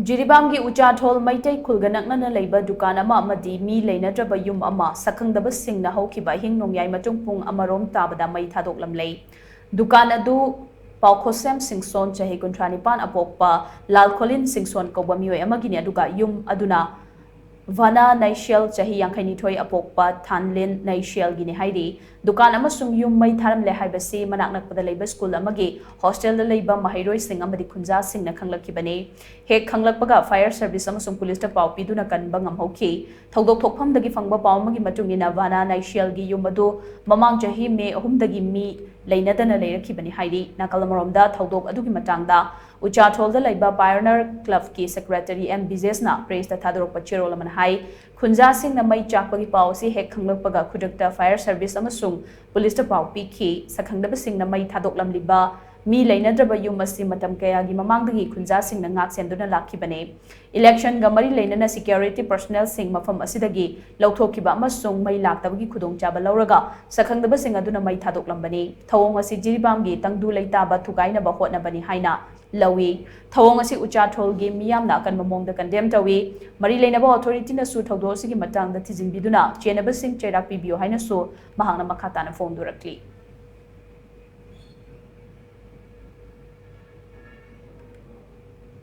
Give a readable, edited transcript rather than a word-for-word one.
Jiribam ki Uchathol Meitei khulga Naknana Leiba Dukan Amadi mi leinadraba Sakhangdaba Singna houkhiba ahing nongyai matung pung tabada Mei Thadoklamle. Dukan adu Paukhosem Singson chahi kuntranipan apokpa lalkolin Singson kauba mioi amagini aduga aduna Vana Naishel chahi yangkhaini thoi apokpa Thanlin Naishel gini haidi dukan amasung Mei Thadoklamle haibasi manaknakpada leiba school amagi hostel da leiba mahairoi sing amadi khunja singna khanglakibane hek khanglakpaga fire service amasung police ta pau piduna kanba ngamhauki thodok thokpham dagi fangba pau amagi matungina Vana Naishel gi adu mamang chahi Mei 3 dagi mi leinadana leirakibani haidi nakalamoromda thodok adugi matangda Uchathol Leiba Pioneer Club ki Secretary M. Bizesna praise the Thadorok Pachirolaman Hai, Khunja Sing na Mei Chakpagi Pausi Hek Khanglakpaga Kudakta Fire Service Amasung, Police to Pau Piki, Sakhangdaba Sing na Mei Thadoklamle mi leinadraba masi matam kaya gi mamangdagi Khunja Sing na ngak senduna lakibane. Election ga mari leinana security personnel sing mafam asidagi lauthokiba amasung Mei laktabagi khudongchaba lauraga Sakhangdaba Sing aduna Mei Thadoklambani. Thawong asi Jiribam gi tangdu leitaba thugaina ba hotnabani haina. Lawi, Thawong asi Uchathol gi miyamna kan mamongda condemn tawi, mari leinaba authority na su thawdo sigi matang da tijin biduna, chenaba sing cherak pibio haina su mahangna makhatana phone durakli.